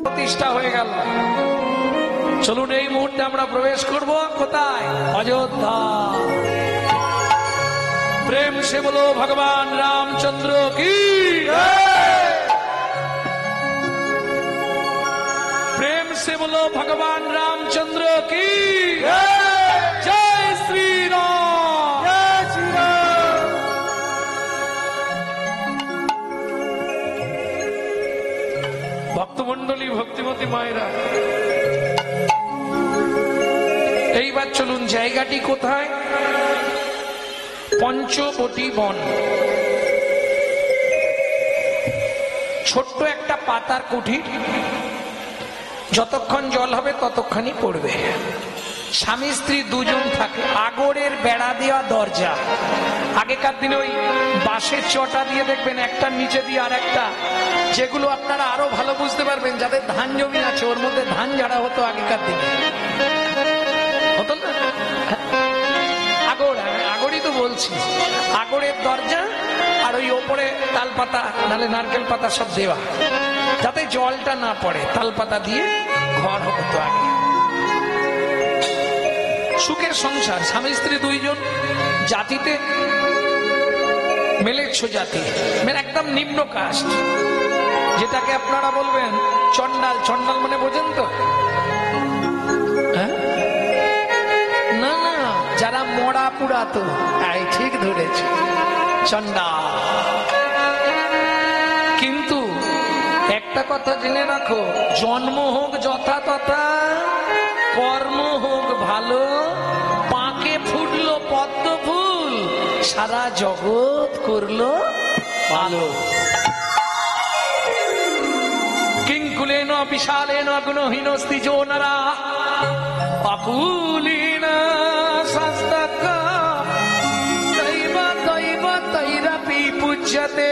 প্রতিষ্ঠা হয়ে গেল। চলুন এই মুহূর্তে আমরা প্রবেশ করব কোথায়? অযোধ্যা। প্রেম সে বলো ভগবান রামচন্দ্র কি জয়। প্রেম সে বলো ভগবান রামচন্দ্র কি জয়। জয় শ্রী রাম। জয় শ্রী রাম। ভক্তমন্ডলী, ভক্তিমতী মায়েরা, এইবার চলুন জায়গাটি কোথায়? পঞ্চবটি বন। ছোট্ট একটা পাতার কুঠির, যতক্ষণ জল হবে ততক্ষণই পড়বে। স্বামী স্ত্রী দুজন থাকে, আগরের বেড়া দেওয়া দরজা। আগেকার দিনে ওই বাঁশের চটা দিয়ে দেখবেন একটা নিচে দিয়ে আর একটা, যেগুলো আপনারা আরো ভালো বুঝতে পারবেন যাদের ধান জমি আছে, ওর মধ্যে ধান ঝাড়া হতো আগেকার দিনে, হতো না? আগরই তো বলছি, আগরের দরজা আর ওই ওপরে তাল পাতা নালে নারকেল পাতা সব দেওয়া, যাতে জলটা না পড়ে। তাল পাতা দিয়ে ঘর হতো আগে। সুখের সংসার, স্বামী স্ত্রী দুইজন, জাতিতে মেলেচ্ছ জাতি, মানে একদম নিম্ন কাস্ট, যেটাকে আপনারা বলবেন চন্ডাল। চন্ডাল মানে বোঝেন তো? না না, যারা মরা পুরাতো, ঠিক ধরেছে, চন্ডাল। কিন্তু একটা কথা জেনে রাখো, জন্ম হোক যথা তথা, কর্ম হোক ভালো, পাকে ফুটলো পদ্ম ফুল, সারা জগৎ করলো ভালো। কিংকুলেন বিশালেন গুণহীনস্তি যো নরা, অকুলীন শাস্ত্রকা দৈব দৈব তৈরপি পূজ্যতে।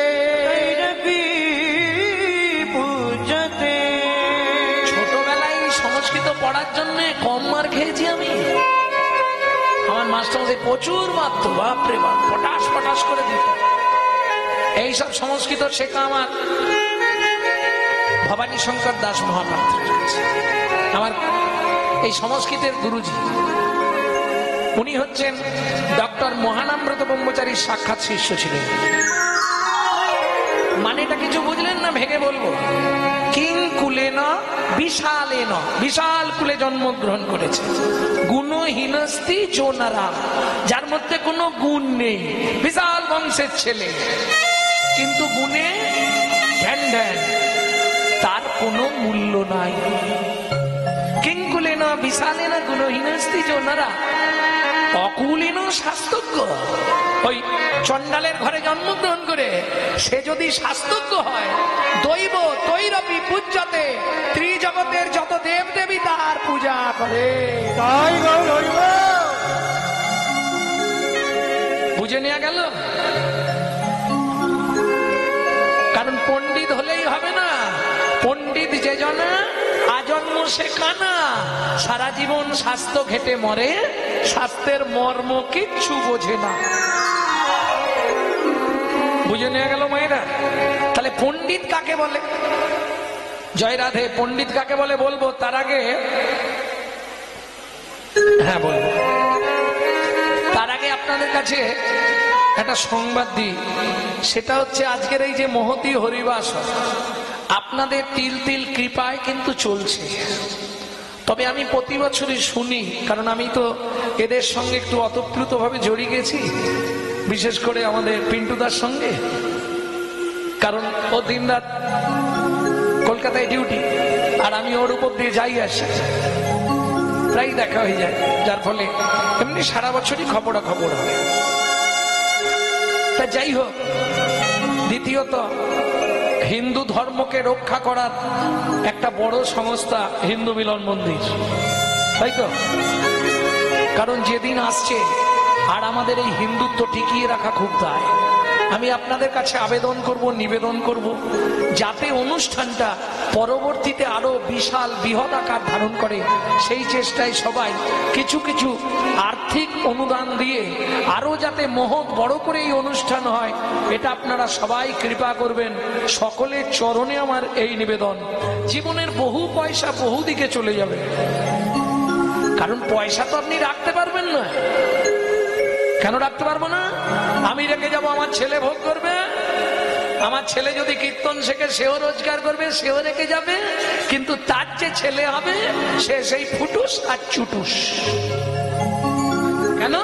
ছোটবেলায় সংস্কৃত পড়ার জন্য কম মার খেয়েছি আমি। আমার মাস্টারমশাই প্রচুর মারতো, বাপরে বাপ, পটাশ পটাশ করে দিত। এইসব সংস্কৃত শেখা আমার ভবানী শঙ্কর দাস মহাপাত্র, আমার এই সংস্কৃতের গুরুজি। উনি হচ্ছেন ডক্টর মহানামব্রত ব্রহ্মচারীর সাক্ষাৎ শিষ্য ছিলেন। মানেটা কিছু বুঝলেন না? ভেঙে বলবো। কিং কুলেন বিশালেন, বিশাল কুলে জন্মগ্রহণ করেছে। গুণহীনস্তি যো নরা, যার মধ্যে কোনো গুণ নেই, বিশাল বংশের ছেলে, কিন্তু গুণে ধ্যান ধ্যান, তার কোনো মূল্য নাই। কিংকুলেন বিশালেন গুণহীনস্তি যো নরা, অকুলীন শাস্ত্রজ্ঞ। ওই চন্ডালের ঘরে জন্মগ্রহণ করে সে যদি শাস্ত্রজ্ঞ হয়, দৈব তৈরপি পূজ্যতে, ত্রিজগতের যত দেব দেবী তার পূজা করে। বুঝে নেওয়া গেল? কারণ পণ্ডিত হলেই হবে না, পণ্ডিত যে জনা আজন্ম শেখানা, সারা জীবন স্বাস্থ্য ঘেটে মরে, স্বাস্থ্যের মর্ম কিচ্ছু বোঝে না। বুঝে নেওয়া গেল মায়েরা? তাহলে পণ্ডিত কাকে বলে? জয় রাধে। পণ্ডিত কাকে বলে বলবো, তার আগে হ্যাঁ বলবো, তার আগে আপনাদের কাছে একটা সংবাদ দিই। সেটা হচ্ছে আজকের এই যে মহতী হরিবাস আপনাদের তিল তিল কৃপায় কিন্তু চলছে। তবে আমি প্রতি বছরই শুনি, কারণ আমি তো এদের সঙ্গে একটু অতপ্লুতভাবে জড়িয়ে গেছি, বিশেষ করে আমাদের পিন্টুদার সঙ্গে, কারণ ও দিনরাত কলকাতায় ডিউটি, আর আমি ওর উপর দিয়ে যাই আসি, প্রায় দেখা হয়ে যায়, যার ফলে এমনি সারা বছরই খবরাখবর হয়। তা যাই হোক, দ্বিতীয়ত হিন্দু ধর্মকে রক্ষা করার একটা বড় সংস্থা হিন্দু মিলন মন্দির, তাই তো? কারণ যেদিন আসছে আর আমাদের এই হিন্দুত্ব টিকিয়ে রাখা খুব দায়। আমি আপনাদের কাছে আবেদন করব, নিবেদন করব, যাতে অনুষ্ঠানটা পরবর্তীতে আরো বিশাল বৃহৎ আকার ধারণ করে, সেই চেষ্টায় সবাই কিছু কিছু আর্থিক অনুদান দিয়ে আরো যাতে মহৎ বড় করে এই অনুষ্ঠান হয়, এটা আপনারা সবাই কৃপা করবেন। সকলের চরণে আমার এই নিবেদন। জীবনের বহু পয়সা বহু দিকে চলে যাবে, কারণ পয়সা তো আপনি রাখতে পারবেন না। কেন রাখতে পারবো না? আমি রেখে যাব, আমার ছেলে ভোগ করবে। আমার ছেলে যদি কীর্তন শেখে সেও রোজগার করবে, সেও রেখে যাবে। কিন্তু তার যে ছেলে হবে সে সেই ফুটুস আর চুটুস। কেন?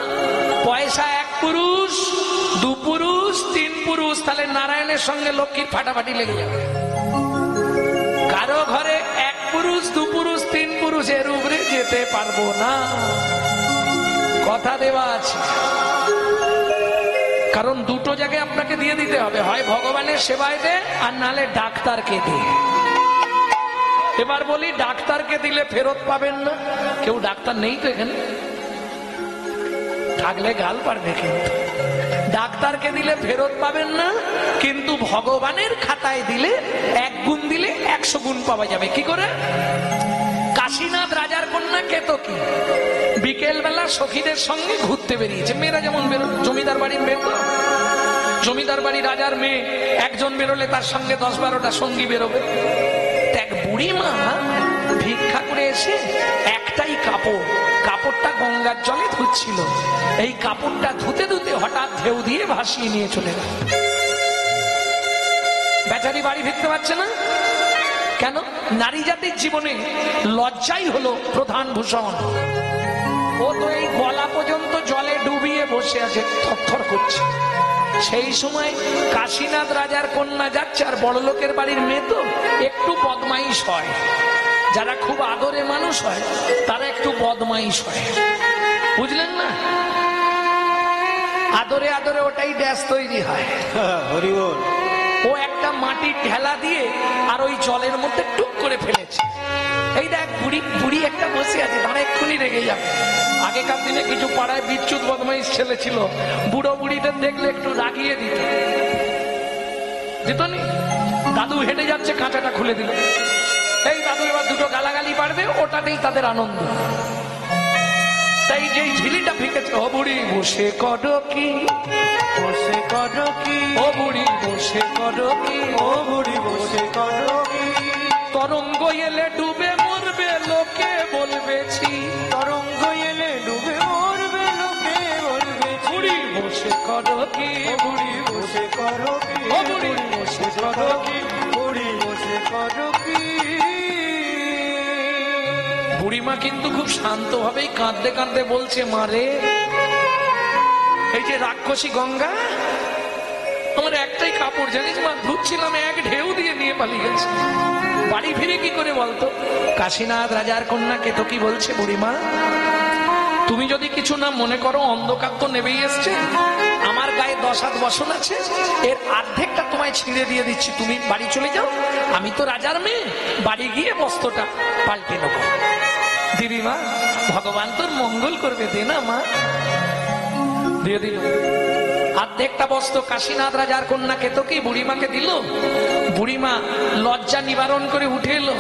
পয়সা এক পুরুষ, দু পুরুষ, তিন পুরুষ, তাহলে নারায়ণের সঙ্গে লক্ষ্মীর ফাটাফাটি লেগে যাবে। কারো ঘরে এক পুরুষ, দু পুরুষ, তিন পুরুষের উপরে যেতে পারবো না, কথা দেওয়া আছে। কারণ দুটো জায়গায় আপনাকে দিয়ে দিতে হবে, হয় ভগবানের সেবায় দে, আর নালে ডাক্তারকে দে। এবার বলি, ডাক্তারকে দিলে ফেরত পাবেন না। কেউ ডাক্তার নেই তো এখানে? থাকলে গাল পারবে, কিন্তু ডাক্তারকে দিলে ফেরত পাবেন না, কিন্তু ভগবানের খাতায় দিলে 1 গুণ দিলে 100 গুণ পাওয়া যাবে। কি করে? কাশীনাথ রাজার কন্যা কেতকী বিকেল বেলা সখীদের সঙ্গে ঘুরতে বেরিয়েছে। মেয়েরা যেমন বেরো, জমিদার বাড়ির মেয়ে তো, জমিদার বাড়ি রাজার মেয়ে একজন বেরোলে তার সঙ্গে 10-12টা সঙ্গী বেরোবে। এক বুড়ি মা ভিক্ষা করে এসে একটাই কাপড়, কাপড়টা গঙ্গার জলে ধুচ্ছিল। এই কাপড়টা ধুতে ধুতে হঠাৎ ঢেউ দিয়ে ভাসিয়ে নিয়ে চলে গেল। বেচারি বাড়ি ফিরতে পারছে না। কেন? নারী জাতির জীবনে লজ্জাই হলো প্রধান ভূষণ। ও তো এই গলা পর্যন্ত জলে ডুবিয়ে বসে আছে, থরথর করছে। সেই সময় কাশীনাথ রাজার কন্যা যাচ্ছে, আর বড় লোকের বাড়ির মেয়ে তো একটু বদমাইশ হয়। যারা খুব আদরে মানুষ হয় তারা একটু বদমাইশ হয়, বুঝলেন না? আদরে আদরে ওটাই ড্যাশ তৈরি হয়। হরিবল। ও একটা মাটির ঢেলা দিয়ে আর ওই জলের মধ্যে টুক করে ফেলেছে। এই দেখ বুড়ি, বুড়ি একটা বসে আছে, তারা এক্ষুনি রেগে যাবে। আগেকার দিনে কিছু পাড়ায় বিচ্যুত বদমাইশ ছেলে ছিল, বুড়ো বুড়িদের দেখলে একটু রাগিয়ে দিত, দিত নি? দাদু হেঁটে যাচ্ছে, কাঁচাটা খুলে দিল, এই দাদু এবার দুটো গালাগালি পারবে, ওটাতেই তাদের আনন্দ। তাই যেই ঝিলিটা ফেঁকেছে, ও বুড়ি বসে করো কি, বসে করো কি, ও বুড়ি বসে করো কি, ও বুড়ি বসে করো কি, তরঙ্গ এলে ডুবে মরবে লোকে বলবেছি, তরঙ্গ এলে ডুবে মরবে লোকে বলবেছি, বুড়ি বসে করো কি, ও বুড়ি বসে করো কি, ও বুড়ি বসে করো কি, বুড়ি বসে করো কি। বুড়িমা কিন্তু খুব শান্ত ভাবেই কাঁদতে কাঁদতে বলছে, মারে এই যে রাক্ষসী গঙ্গা, আমার একটাই কাপড় জানিস মা, ধুচ্ছিলাম, এক ঢেউ দিয়ে নিয়ে পালিয়ে গেছে। বাড়ি ফিরে কি করে বলতো? কাশীনাথ রাজার কন্যা কেতকী বলছে, বুড়িমা তুমি যদি কিছু না মনে করো, অন্ধকার তো নেবেই এসছে, আমার গায়ে 10 হাত বসন আছে, এর অর্ধেকটা তোমায় ছিঁড়ে দিয়ে দিচ্ছি, তুমি বাড়ি চলে যাও, আমি তো রাজার মেয়ে, বাড়ি গিয়ে বস্ত্রটা পাল্টে নেব। দিদি মা, ভগবান তোর মঙ্গল করবে, দে না মা। দিয়ে দিল অর্ধেকটা বস্ত্র কাশীনাথ রাজার কন্যা কেতকী বুড়িমাকে দিল। বুড়িমা লজ্জা নিবারণ করে উঠে এলো।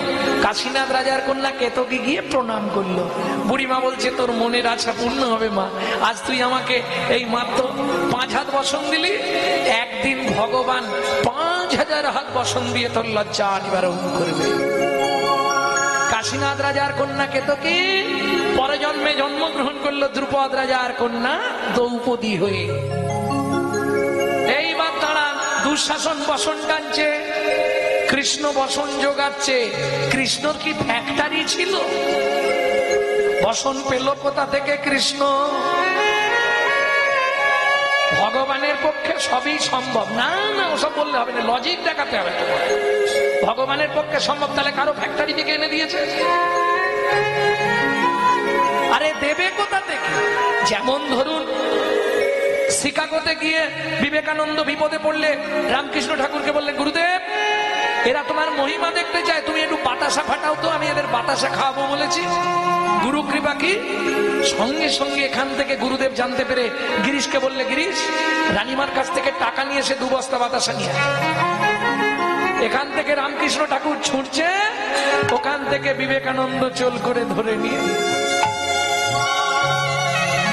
কাশীনাথ রাজার কন্যা কেতকী গিয়ে প্রণাম করলো। বুড়িমা বলছে, তোর মনের আশা পূর্ণ হবে মা, আজ তুই আমাকে এই মাত্র 5 হাত বসন দিলি, একদিন ভগবান 5000 হাত বসন দিয়ে তোর লজ্জা নিবারণ করবে। কাশীনাথ রাজার কন্যা কেতকী পরে জন্মে জন্মগ্রহণ করলো দ্রুপদ রাজার কন্যা দ্রৌপদী হয়ে। এইবার তারা দুঃশাসন বসন টানছে, কৃষ্ণ বসন জোগাচ্ছে। কৃষ্ণর কি ফ্যাক্টরি ছিল? বসন পেল কোথা থেকে কৃষ্ণ? ভগবানের পক্ষে সবই সম্ভব না। না ওসব বললে হবে না, লজিক দেখাতে হবে। ভগবানের পক্ষে সম্ভব, তাহলে কারো ফ্যাক্টরি থেকে এনে দিয়েছে? আরে দেবে কোথা থেকে? যেমন ধরুন শিকাগোতে গিয়ে বিবেকানন্দ বিপদে পড়লে রামকৃষ্ণ ঠাকুরকে বললেন, গুরুদেব এরা তোমার মহিমা দেখতে চায়, তুমি একটু বাতাসা ফাটাও তো, আমি এদের বাতাসা খাওয়াবো বলেছি। গুরু কৃপা কি? সঙ্গে সঙ্গে এখান থেকে গুরুদেব জানতে পেরে গিরিশকে বললে, গিরিশ রানীমার কাছ থেকে টাকা নিয়ে এসে 2 বস্তা বাতাসা নিয়ে আয়। এখান থেকে রামকৃষ্ণ ঠাকুর ছুটছে, ওখান থেকে বিবেকানন্দ চোল করে ধরে নিয়ে,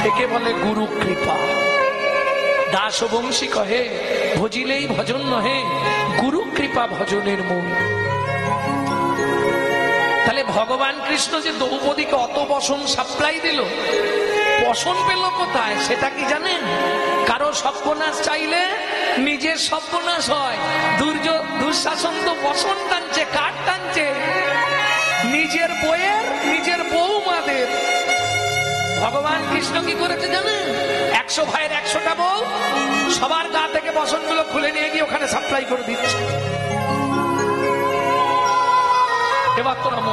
একে বলে গুরু কৃপা। দাস বংশী কহে ভজিলেই ভজন নহে, গুরু কৃপা ভজনের মূল। তাহলে ভগবান কৃষ্ণ যে দ্রৌপদীকে অত বসন সাপ্লাই দিল, বসন পেল কোথায় সেটা কি জানেন? কারো সর্বনাশ চাইলে নিজের সর্বনাশ হয়। দুঃশাসন তো বসন টানছে, কাঠ টানছে নিজের বইয়ের, নিজের বৌমাদের। ভগবান কৃষ্ণ কি করেছে জানেন? 100 ভাইয়ের 100টা বউ, সবার গা থেকে বসনগুলো খুলে নিয়ে গিয়ে ওখানে সাপ্লাই করে দিচ্ছে। এবার তো রাম,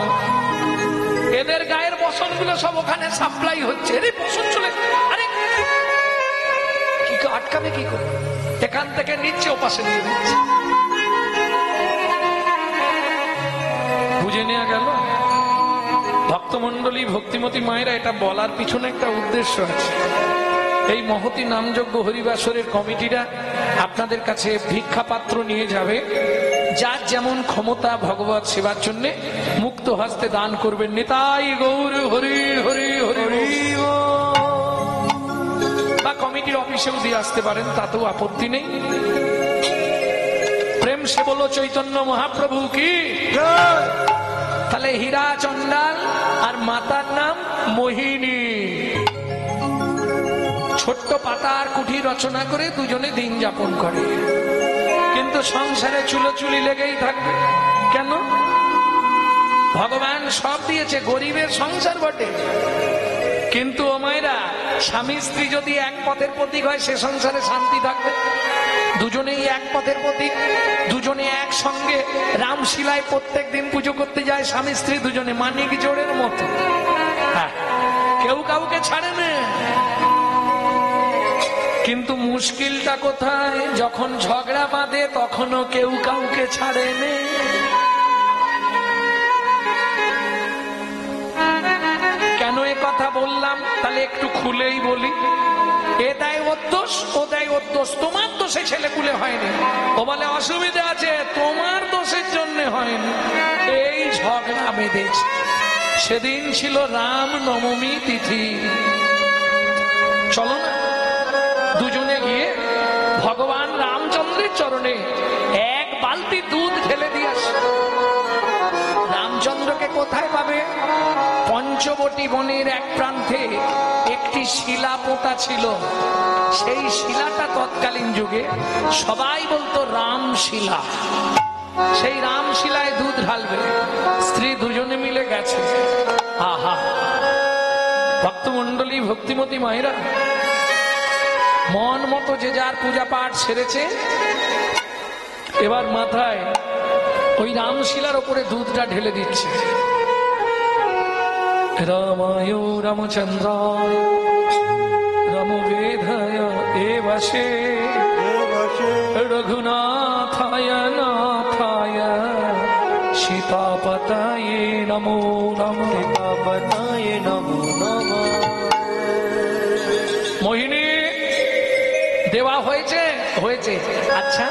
এদের গায়ের বসনগুলো সব ওখানে সাপ্লাই হচ্ছে। আরে বসন চলে, আরে কি আটকাবে কি করে? এখান থেকে নিচ্ছে, ওপাশে নিয়ে দিচ্ছে। বুঝে নেওয়া গেল? ভক্তমন্ডলী, ভক্তিমতী মায়েরা, এটা বলার পিছনে একটা উদ্দেশ্য আছে। এই মহতী নামযজ্ঞ হরিবাসরের কমিটিরা আপনাদের কাছে ভিক্ষা পাত্র নিয়ে যাবে। যার যেমন ক্ষমতা ভগবত সেবার জন্য মুক্ত হস্তে দান করবেন। নিতাই গৌর হরি হরি হরি। বা কমিটির অফিসেও দিয়ে আসতে পারেন, তাতেও আপত্তি নেই। প্রেম সে বলো চৈতন্য মহাপ্রভু কি। তাহলে হীরা চন্ডাল আর মাতার নাম মোহিনী। ছোট্ট পাতার কুঠি রচনা করে দুজনে দিন যাপন করে, কিন্তু সংসারে চুলোচুলি লেগেই থাকবে। কেন? ভগবান সব দিয়েছে, গরিবের সংসার বটে, কিন্তু ও মায়েরা, স্বামী স্ত্রী যদি এক পথের প্রতীক হয়, সে সংসারে শান্তি থাকবে। দুজনেই এক পথের প্রতীক, দুজনে একসঙ্গে রামশিলায় প্রত্যেক দিন পুজো করতে যায় স্বামী স্ত্রী দুজনে, মানিক জোড়ের মতো। হ্যাঁ, কেউ কাউকে ছাড়ে না। কিন্তু মুশকিলটা কোথায়? যখন ঝগড়া বাঁধে তখনও কেউ কাউকে ছাড়ে না। কেন এ কথা বললাম? তাহলে একটু খুলেই বলি। এ দেয় ওর দোষ, ও দেয় ওর দোষ। তোমার দোষে ছেলেপুলে হয়নি, ও বলে অসুবিধা আছে, তোমার দোষের জন্য হয়নি। এই ঝগড়া বেঁধেছে। সেদিন ছিল রাম নবমী তিথি। চলো না দুজনে গিয়ে ভগবান রামচন্দ্রের চরণে 1 বালতি দুধ ঢেলে দিয়ে আসে। রামচন্দ্রকে কোথায় পাবে? পঞ্চবটী বনের এক প্রান্তে একটি শিলা পোতা ছিল। সেই শিলাটা তৎকালীন যুগে সবাই বলতো রামশিলা। সেই রামশিলায় দুধ ঢালবে। স্ত্রী দুজনে মিলে গেছে। আহা, ভক্তমন্ডলী, ভক্তিমতী মায়েরা, মন মতো যে যার পূজা পাঠ সেরেছে। এবার মাথায় ওই রামশিলার উপরে দুধটা ঢেলে দিচ্ছে। রামায় রামচন্দ্রায় রামবেধায় এবাসে রঘুনাথায় নাথায় সীতাপতায়ে নমো নমঃ। সীতাপতায়ে নমো নমঃ। মোহিনী দেওয়া হয়েছে? হয়েছে। আচ্ছা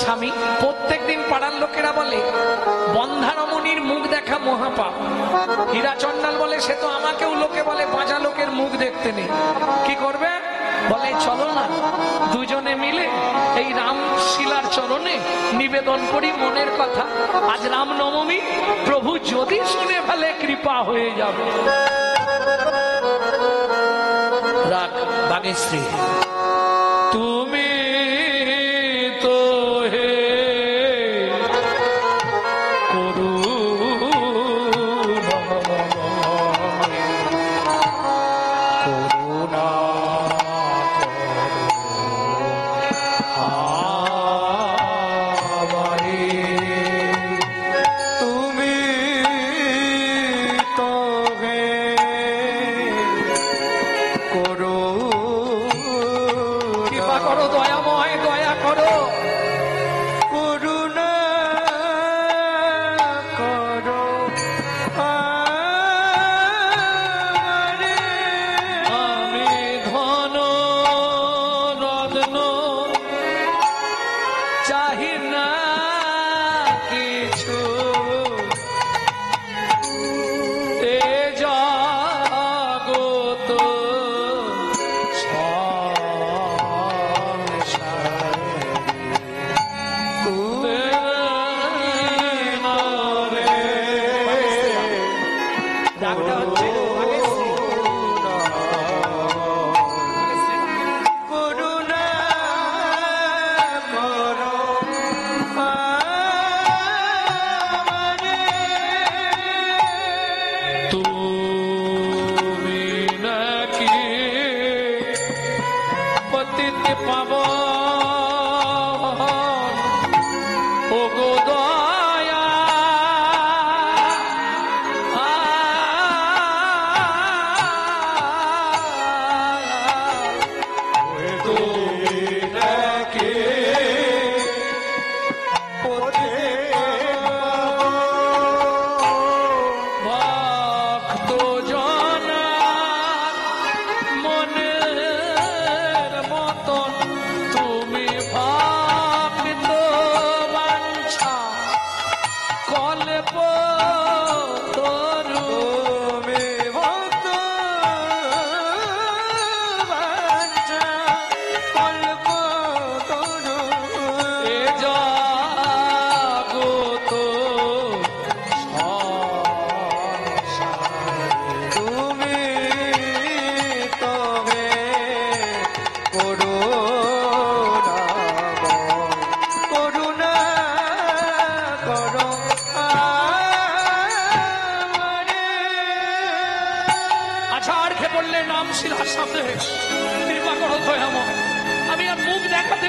স্বামী, প্রত্যেকদিন পাড়ার লোকেরা বলে বন্ধা রমণীর মুখ দেখা মহাপাপ। হীরা চন্ডাল বলে সে তো আমাকেও লোকে বলে বাজা লোকের মুখ দেখতে নেই। কি করবে? বলে চলো না দুজনে মিলে এই রামশিলার চরণে নিবেদন করি মনের কথা। আজ রাম নবমী, প্রভু যদি শুনে ফেলে কৃপা হয়ে যাবে। রাখ বাগেশ্রী, তুমি তো হে করুণা তুমি তো হে করো, কৃপা করো, দয়াময় দয়া করো, করুণা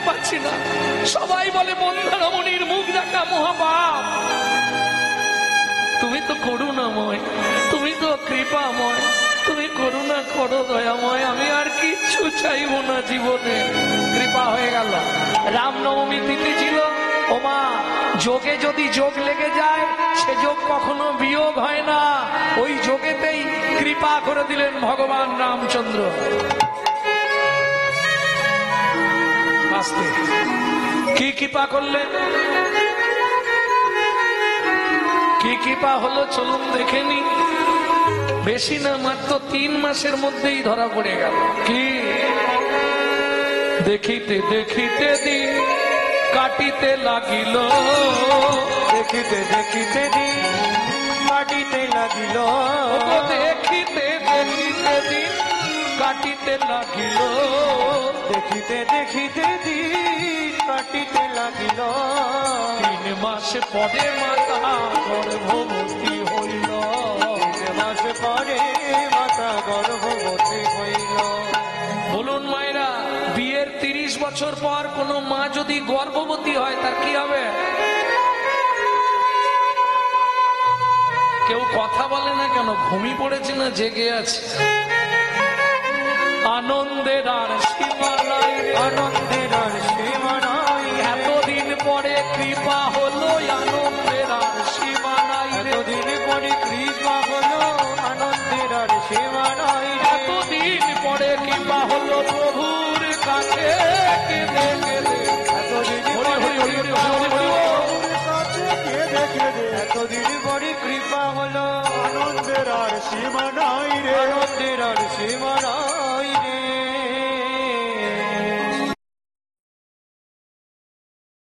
পাচ্ছি না। সবাই বলে মন্দারমণির মুখ দেখা মহাপাপ। তুমি তো করুণাময়, তুমি তো কৃপাময়, তুমি করুণা করো দয়াময়। আমি আর কিচ্ছু চাইবো না জীবনে। কৃপা হয়ে গেল। রামনবমী তিথি ছিল। ওমা, যোগে যদি যোগ লেগে যায় সে যোগ কখনো বিয়োগ হয় না। ওই যোগেতেই কৃপা করে দিলেন ভগবান রামচন্দ্র। কি কৃপা করলেন, কি কৃপা হলো চলুন দেখে নি। বেশি না, মাত্র 3 মাসের মধ্যেই ধরা পড়ে গেল। কি? দেখিতে দেখিতে দিন কাটিতে লাগিল, দেখিতে দেখিতে দিন কাটিতে লাগিল, দেখিতে দেখিতে দিন কাটিতে লাগিল, দেখিতে দেখিতে দিন কাটিতে লাগিল। 3 মাস পরে মাতা গর্ভবতী হইল, 3 মাস পরে মাতা গর্ভবতী হইল। বলুন মায়েরা, বিয়ের 30 বছর পর কোন মা যদি গর্ভবতী হয় তার কি হবে? কেউ কথা বলে না কেন? ঘুমিয়ে পড়েছে না জেগে আছে? আনন্দের আর সীমা নাই, আনন্দের আর সীমা নাই। এতদিন পরে কৃপা হলো, আনন্দের আর সীমা নাই। এতদিন পরে কৃপা হলো, আনন্দের আর সীমা নাই। এতদিন পরে কৃপা হলো প্রভুর কাছে কেঁদে কেঁদে। এতদিন এতদিন পরে কৃপা হলো, আনন্দের আর সীমা নাই রে, আনন্দের আর সীমা